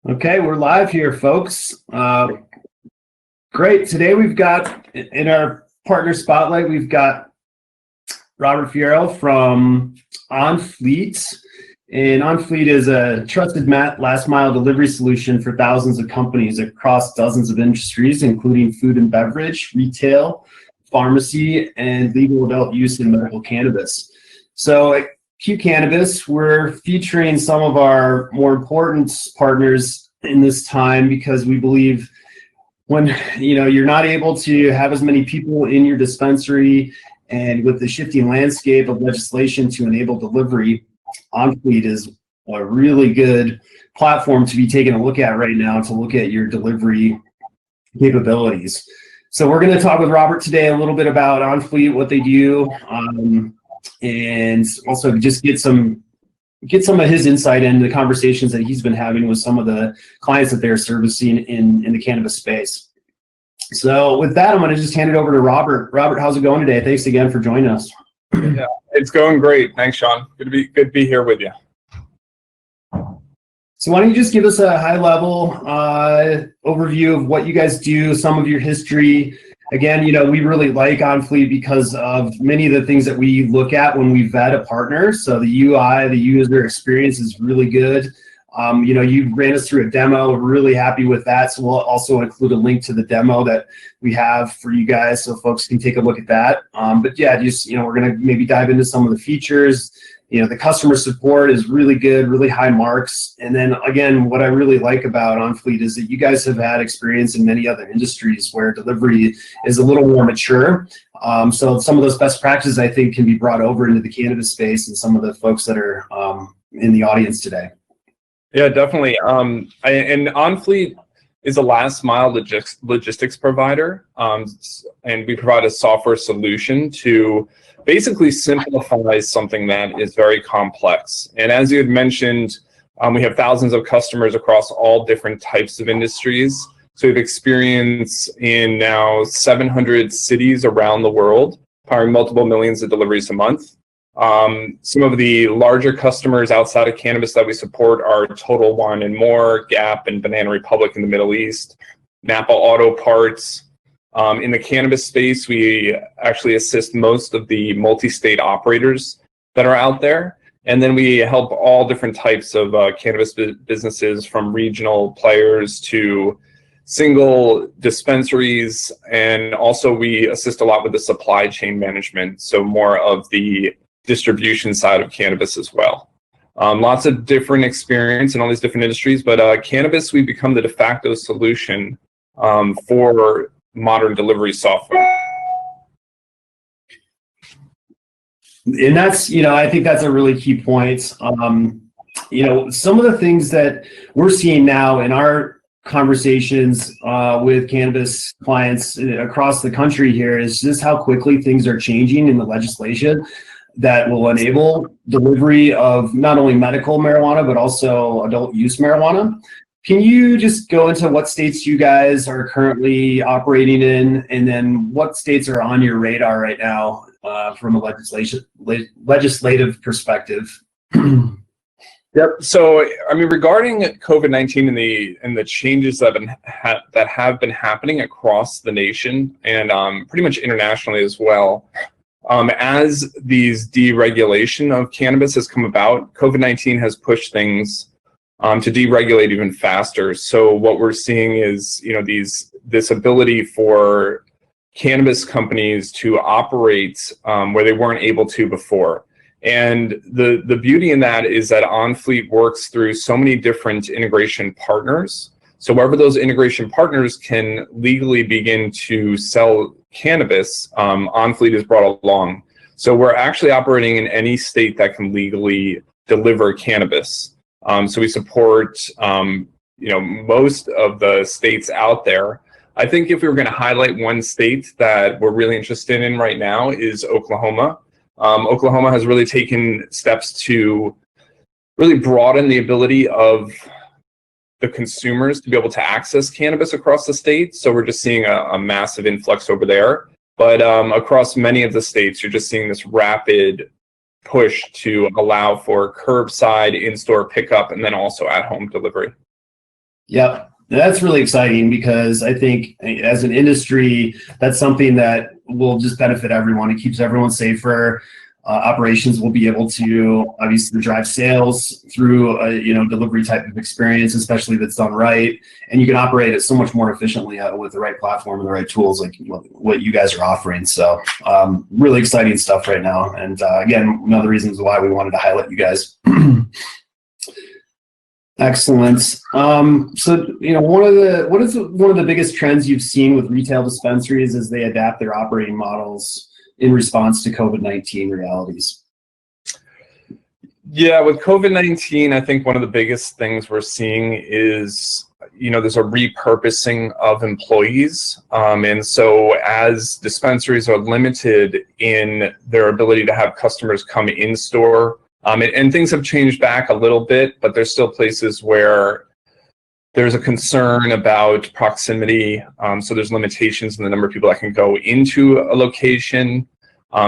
Okay, we're live here, folks. Great. Today we've got in our partner spotlight, we've got Robert Fierro from Onfleet. And Onfleet is a trusted last mile delivery solution for thousands of companies across dozens of industries, including food and beverage, retail, pharmacy, and legal adult use in medical cannabis. So at Q Cannabis, we're featuring some of our more important partners in this time because we believe when you're not able to have as many people in your dispensary, and with the shifting landscape of legislation to enable delivery, Onfleet is a really good platform to be taking a look at right now to look at your delivery capabilities. So we're going to talk with Robert today a little bit about Onfleet, what they do, and also just get some of his insight into the conversations that he's been having with some of the clients that they're servicing in the cannabis space. So with that, I'm going to just hand it over to Robert. Robert, how's it going today? Thanks again for joining us. Yeah, it's going great. Thanks, Sean. Good to be here with you. So why don't you just give us a high-level overview of what you guys do, some of your history. Again, we really like Onfleet because of many of the things that we look at when we vet a partner. So the UI, the user experience is really good. You ran us through a demo. We're really happy with that. So we'll also include a link to the demo that we have for you guys so folks can take a look at that. But yeah, just, we're going to maybe dive into some of the features. The customer support is really good, really high marks. And then again, what I really like about Onfleet is that you guys have had experience in many other industries where delivery is a little more mature. So some of those best practices, I think, can be brought over into the cannabis space and some of the folks that are in the audience today. Yeah, definitely. And Onfleet is a last mile logistics provider. And we provide a software solution to basically simplifies something that is very complex. And as you had mentioned, we have thousands of customers across all different types of industries. So we have experience in now 700 cities around the world, powering multiple millions of deliveries a month. Some of the larger customers outside of cannabis that we support are Total Wine and More, Gap, and Banana Republic in the Middle East, Napa Auto Parts. In the cannabis space, we actually assist most of the multi-state operators that are out there. And then we help all different types of cannabis businesses, from regional players to single dispensaries. And also we assist a lot with the supply chain management, so more of the distribution side of cannabis as well. Lots of different experience in all these different industries, but cannabis, we become the de facto solution for modern delivery software. And that's, I think that's a really key point. Some of the things that we're seeing now in our conversations with cannabis clients across the country here is just how quickly things are changing in the legislation that will enable delivery of not only medical marijuana, but also adult use marijuana. Can you just go into what states you guys are currently operating in, and then what states are on your radar right now from a legislative perspective? Yep. So, regarding COVID-19 and the changes that have been happening across the nation and pretty much internationally as well, as these deregulation of cannabis has come about, COVID-19 has pushed things to deregulate even faster. So what we're seeing is, this ability for cannabis companies to operate where they weren't able to before. And the beauty in that is that Onfleet works through so many different integration partners. So wherever those integration partners can legally begin to sell cannabis, Onfleet is brought along. So we're actually operating in any state that can legally deliver cannabis. So we support, most of the states out there. I think if we were going to highlight one state that we're really interested in right now is Oklahoma. Oklahoma has really taken steps to really broaden the ability of the consumers to be able to access cannabis across the state. So we're just seeing a massive influx over there. But across many of the states, you're just seeing this rapid push to allow for curbside, in-store pickup, and then also at-home delivery. Yep. That's really exciting because I think as an industry, that's something that will just benefit everyone. It keeps everyone safer. Operations will be able to obviously drive sales through a delivery type of experience, especially if it's done right. And you can operate it so much more efficiently with the right platform and the right tools like what you guys are offering. So really exciting stuff right now. And again, one of the reasons why we wanted to highlight you guys. Excellent. So, what is one of the biggest trends you've seen with retail dispensaries as they adapt their operating models in response to COVID-19 realities? Yeah, with COVID-19, I think one of the biggest things we're seeing is, there's a repurposing of employees. And so as dispensaries are limited in their ability to have customers come in store, and things have changed back a little bit, but there's still places where there's a concern about proximity. So there's limitations in the number of people that can go into a location.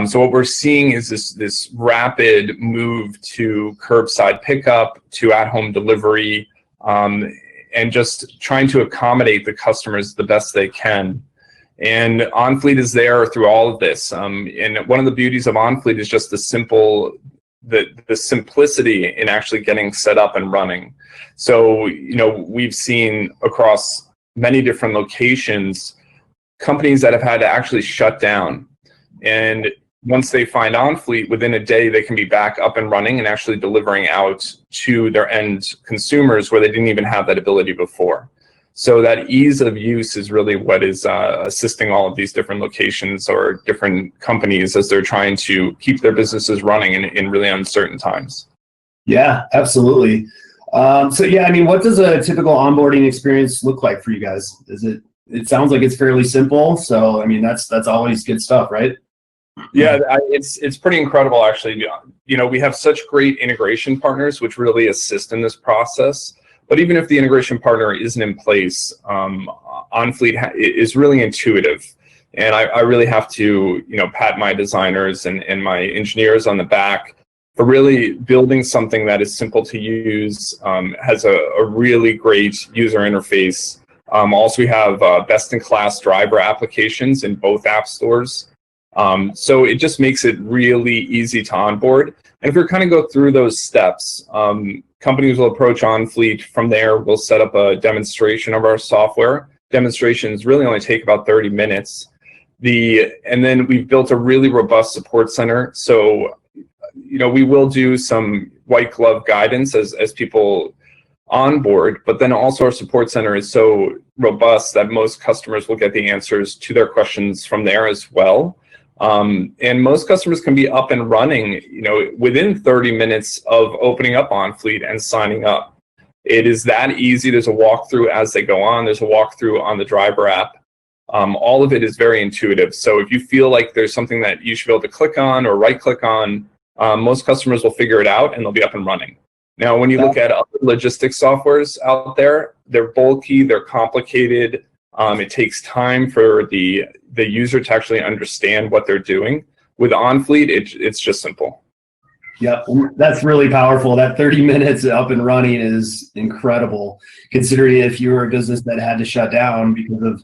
So what we're seeing is this rapid move to curbside pickup, to at-home delivery, and just trying to accommodate the customers the best they can. And Onfleet is there through all of this. And one of the beauties of Onfleet is just the simplicity in actually getting set up and running. So, we've seen across many different locations, companies that have had to actually shut down. And once they find Onfleet, within a day, they can be back up and running and actually delivering out to their end consumers where they didn't even have that ability before. So that ease of use is really what is assisting all of these different locations or different companies as they're trying to keep their businesses running in really uncertain times. Yeah, absolutely. So what does a typical onboarding experience look like for you guys? It sounds like it's fairly simple. So, that's always good stuff, right? Yeah, it's pretty incredible, actually. We have such great integration partners, which really assist in this process. But even if the integration partner isn't in place, Onfleet is really intuitive. And I really have to, pat my designers and my engineers on the back for really building something that is simple to use, has a really great user interface. Also, we have best-in-class driver applications in both app stores. So it just makes it really easy to onboard. And if we kind of go through those steps, companies will approach Onfleet. From there, we'll set up a demonstration of our software. Demonstrations really only take about 30 minutes. And then we've built a really robust support center. So, we will do some white glove guidance as people onboard, but then also our support center is so robust that most customers will get the answers to their questions from there as well. And most customers can be up and running, within 30 minutes of opening up Onfleet and signing up. It is that easy. There's a walkthrough as they go on. There's a walkthrough on the driver app. All of it is very intuitive. So if you feel like there's something that you should be able to click on or right-click on, most customers will figure it out and they'll be up and running. Now, when you look at other logistics softwares out there, they're bulky, they're complicated. It takes time for the user to actually understand what they're doing. With Onfleet, it's just simple. Yep, that's really powerful. That 30 minutes up and running is incredible, considering if you were a business that had to shut down because of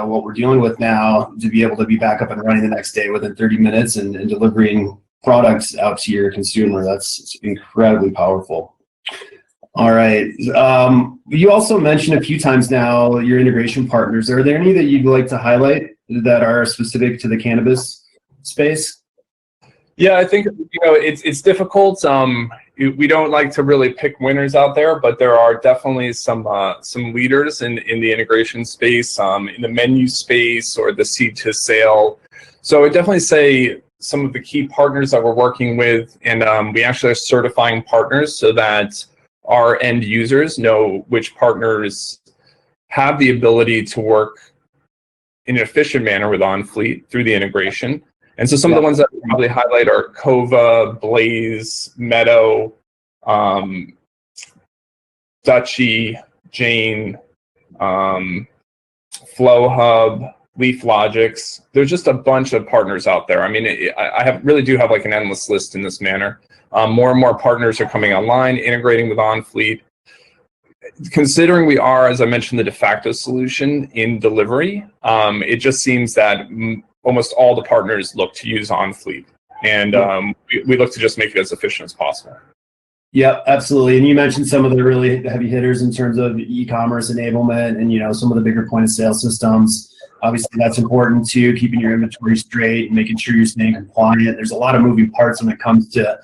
what we're dealing with now, to be able to be back up and running the next day within 30 minutes and delivering products out to your consumer. That's incredibly powerful. All right. You also mentioned a few times now your integration partners. Are there any that you'd like to highlight that are specific to the cannabis space? Yeah, I think it's difficult. We don't like to really pick winners out there, but there are definitely some leaders in the integration space, in the menu space or the seed to sale. So I definitely say some of the key partners that we're working with, and we actually are certifying partners so that our end users know which partners have the ability to work in an efficient manner with Onfleet through the integration. And so some of the ones that we probably highlight are Kova, Blaze, Meadow, Dutchy, Jane, FlowHub, LeafLogix. There's just a bunch of partners out there. I mean, I really do have like an endless list in this manner. More and more partners are coming online, integrating with Onfleet. considering we are, as I mentioned, the de facto solution in delivery, it just seems that almost all the partners look to use Onfleet, and we look to just make it as efficient as possible. Yep, absolutely. And you mentioned some of the really heavy hitters in terms of e-commerce enablement and, some of the bigger point of sale systems. Obviously, that's important too, keeping your inventory straight and making sure you're staying compliant. There's a lot of moving parts when it comes to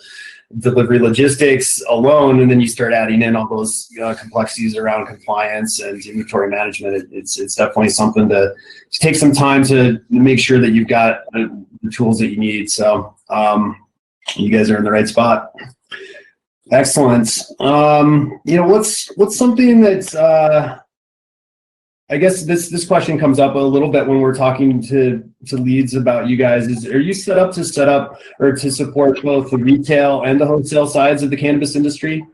delivery logistics alone, and then you start adding in all those complexities around compliance and inventory management. It's definitely something to take some time to make sure that you've got the tools that you need. So you guys are in the right spot. Excellent. What's something that's I guess this question comes up a little bit when we're talking to leads about you guys. Are you set up or to support both the retail and the wholesale sides of the cannabis industry?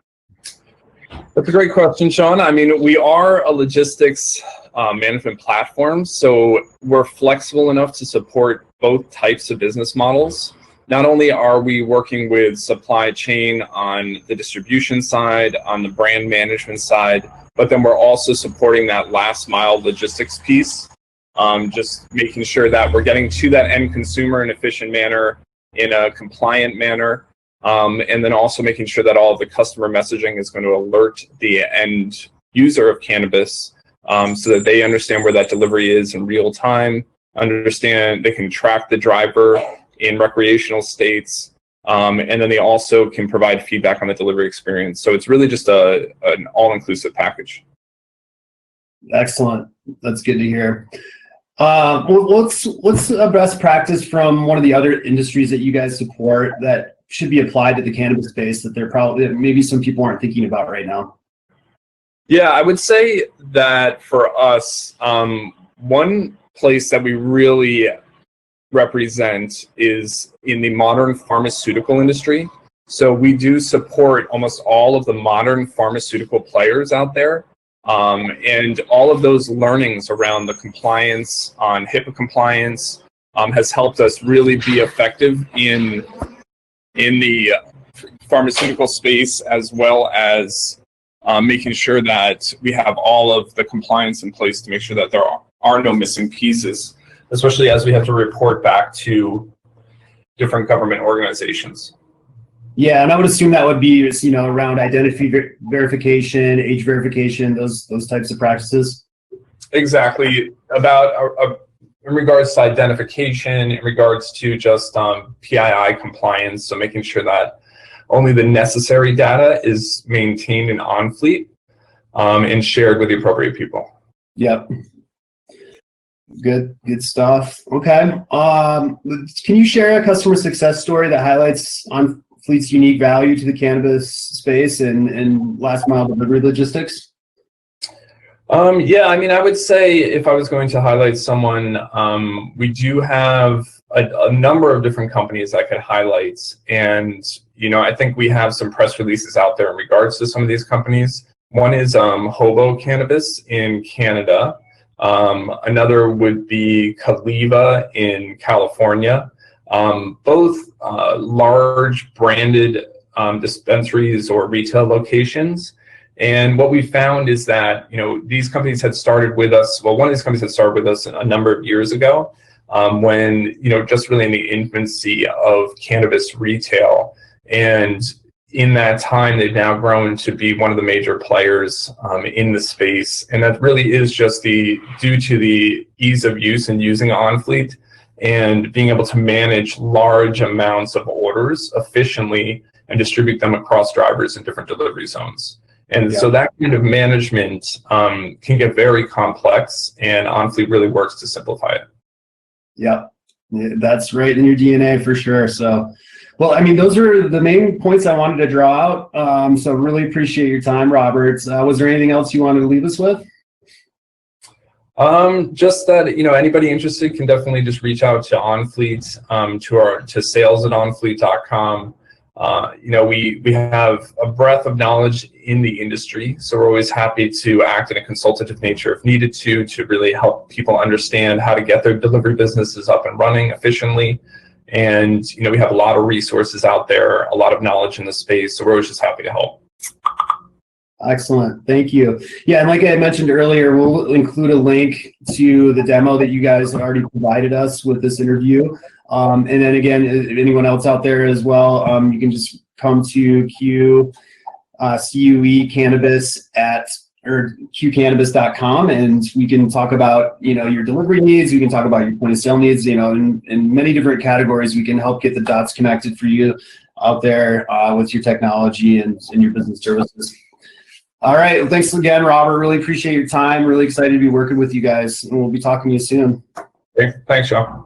That's a great question, Sean. I mean, we are a logistics management platform, so we're flexible enough to support both types of business models. Not only are we working with supply chain on the distribution side, on the brand management side, but then we're also supporting that last mile logistics piece, just making sure that we're getting to that end consumer in an efficient manner, in a compliant manner, and then also making sure that all of the customer messaging is going to alert the end user of cannabis so that they understand where that delivery is in real time, understand they can track the driver in recreational states, and then they also can provide feedback on the delivery experience. So it's really just an all-inclusive package. Excellent. That's good to hear. What's a best practice from one of the other industries that you guys support that should be applied to the cannabis space that maybe some people aren't thinking about right now? Yeah, I would say that for us, one place that we really represent is in the modern pharmaceutical industry. So we do support almost all of the modern pharmaceutical players out there. And all of those learnings around the compliance on HIPAA compliance has helped us really be effective in the pharmaceutical space, as well as making sure that we have all of the compliance in place to make sure that there are no missing pieces, especially as we have to report back to different government organizations. Yeah, and I would assume that would be, around identity verification, age verification, those types of practices. Exactly. About in regards to identification, in regards to just PII compliance, so making sure that only the necessary data is maintained in Onfleet and shared with the appropriate people. Yep. Good stuff. Okay. Can you share a customer success story that highlights Onfleet's unique value to the cannabis space and last mile delivery logistics? Yeah, I mean, I would say if I was going to highlight someone, we do have a number of different companies I could highlight. And, I think we have some press releases out there in regards to some of these companies. One is Hobo Cannabis in Canada. Another would be Kaliva in California. Both large branded dispensaries or retail locations. And what we found is that, these companies had started with us. Well, one of these companies had started with us a number of years ago when, just really in the infancy of cannabis retail. And in that time, they've now grown to be one of the major players in the space. And that really is just due to the ease of use and using Onfleet and being able to manage large amounts of orders efficiently and distribute them across drivers in different delivery zones. And so that kind of management can get very complex, and Onfleet really works to simplify it. Yep, that's right in your DNA for sure. So, well, I mean, those are the main points I wanted to draw out. So really appreciate your time, Robert. Was there anything else you wanted to leave us with? Just that, anybody interested can definitely just reach out to Onfleet, to sales@onfleet.com. We have a breadth of knowledge in the industry, so we're always happy to act in a consultative nature if needed to really help people understand how to get their delivery businesses up and running efficiently. And, we have a lot of resources out there, a lot of knowledge in the space, so we're always just happy to help. Excellent. Thank you. Yeah, and like I mentioned earlier, we'll include a link to the demo that you guys already provided us with this interview. And then again, if anyone else out there as well, you can just come to CUE Cannabis or qcannabis.com, and we can talk about, your delivery needs. We can talk about your point of sale needs, in many different categories. We can help get the dots connected for you out there with your technology and your business services. All right. Well, thanks again, Robert. Really appreciate your time. Really excited to be working with you guys, and we'll be talking to you soon. Okay. Thanks, Sean.